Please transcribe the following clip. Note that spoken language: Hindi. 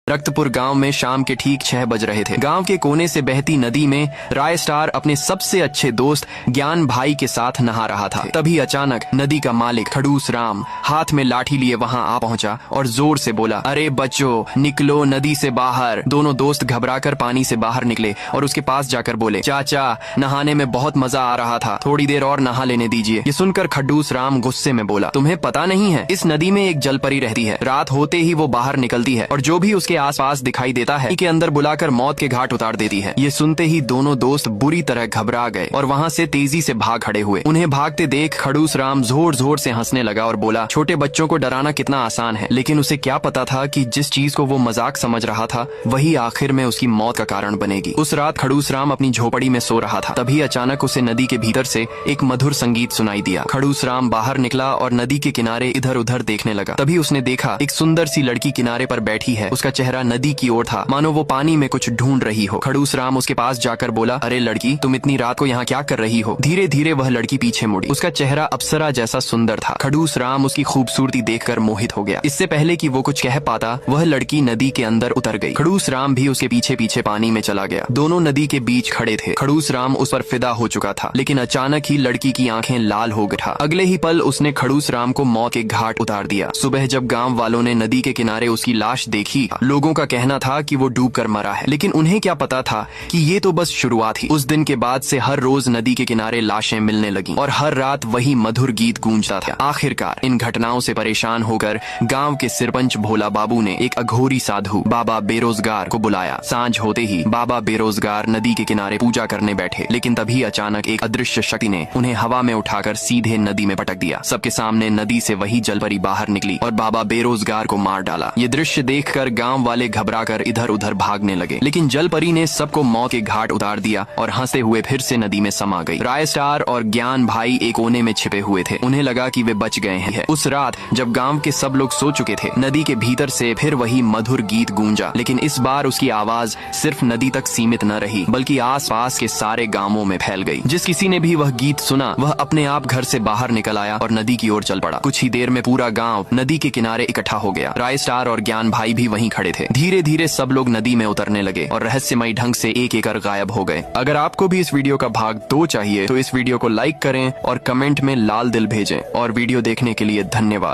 रक्तपुर गांव में शाम के ठीक 6 बज रहे थे। गांव के कोने से बहती नदी में राय स्टार अपने सबसे अच्छे दोस्त ज्ञान भाई के साथ नहा रहा था। तभी अचानक नदी का मालिक खड़ूस राम हाथ में लाठी लिए वहां आ पहुंचा और जोर से बोला, अरे बच्चों, निकलो नदी से बाहर। दोनों दोस्त घबराकर पानी से बाहर निकले और उसके पास जाकर बोले, चाचा, नहाने में बहुत मजा आ रहा था, थोड़ी देर और नहा लेने दीजिए। ये सुनकर खड़ूस राम गुस्से में बोला, तुम्हें पता नहीं है, इस नदी में एक जलपरी रहती है। रात होते ही वो बाहर निकलती है और जो भी उसके आसपास दिखाई देता है के अंदर बुलाकर मौत के घाट उतार देती है। ये सुनते ही दोनों दोस्त बुरी तरह घबरा गए और वहाँ से तेजी से भाग खड़े हुए। उन्हें भागते देख खड़ूस राम जोर जोर से हंसने लगा और बोला, छोटे बच्चों को डराना कितना आसान है। लेकिन उसे क्या पता था कि जिस चीज को वो मजाक समझ रहा था वही आखिर में उसकी मौत का कारण बनेगी। उस रात खड़ूस राम अपनी झोपड़ी में सो रहा था। तभी अचानक उसे नदी के भीतर से एक मधुर संगीत सुनाई दिया। खड़ूस राम बाहर निकला और नदी के किनारे इधर उधर देखने लगा। तभी उसने देखा एक सुंदर सी लड़की किनारे पर बैठी है। उसका चेहरा नदी की ओर था, मानो वो पानी में कुछ ढूंढ रही हो। खड़ूस राम उसके पास जाकर बोला, अरे लड़की, तुम इतनी रात को यहाँ क्या कर रही हो? धीरे धीरे वह लड़की पीछे मुड़ी। उसका चेहरा अप्सरा जैसा सुंदर था। खड़ूस राम उसकी खूबसूरती देखकर मोहित हो गया। इससे पहले कि वो कुछ कह पाता, वह लड़की नदी के अंदर उतर गई। खड़ूस राम भी उसके पीछे पीछे पानी में चला गया। दोनों नदी के बीच खड़े थे। खड़ूस राम उस पर फिदा हो चुका था, लेकिन अचानक ही लड़की की आंखें लाल हो गई। अगले ही पल उसने खड़ूस राम को मौत के घाट उतार दिया। सुबह जब गांव वालों ने नदी के किनारे उसकी लाश देखी, लोगों का कहना था कि वो डूबकर मरा है। लेकिन उन्हें क्या पता था कि ये तो बस शुरुआत थी। उस दिन के बाद से हर रोज नदी के किनारे लाशें मिलने लगीं और हर रात वही मधुर गीत गूंजता था। आखिरकार इन घटनाओं से परेशान होकर गांव के सरपंच भोला बाबू ने एक अघोरी साधु बाबा बेरोजगार को बुलाया। सांझ होते ही बाबा बेरोजगार नदी के किनारे पूजा करने बैठे, लेकिन तभी अचानक एक अदृश्य शक्ति ने उन्हें हवा में उठाकर सीधे नदी में पटक दिया। सबके सामने नदी से वही जलपरी बाहर निकली और बाबा बेरोजगार को मार डाला। ये दृश्य देखकर गांव वाले घबराकर इधर उधर भागने लगे, लेकिन जलपरी ने सबको मौत के घाट उतार दिया और हंसते हुए फिर से नदी में समा गई। राय स्टार और ज्ञान भाई एक कोने में छिपे हुए थे। उन्हें लगा कि वे बच गए हैं। उस रात जब गांव के सब लोग सो चुके थे, नदी के भीतर से फिर वही मधुर गीत गूंजा। लेकिन इस बार उसकी आवाज सिर्फ नदी तक सीमित न रही, बल्कि आसपास के सारे गांवों में फैल गई। जिस किसी ने भी वह गीत सुना, वह अपने आप घर से बाहर निकल आया और नदी की ओर चल पड़ा। कुछ ही देर में पूरा गांव नदी के किनारे इकट्ठा हो गया। राय स्टार और ज्ञान भाई भी वहीं खड़े थे। धीरे धीरे सब लोग नदी में उतरने लगे और रहस्यमयी ढंग से एक एक कर गायब हो गए। अगर आपको भी इस वीडियो का भाग 2 चाहिए तो इस वीडियो को लाइक करें और कमेंट में लाल दिल भेजें। और वीडियो देखने के लिए धन्यवाद।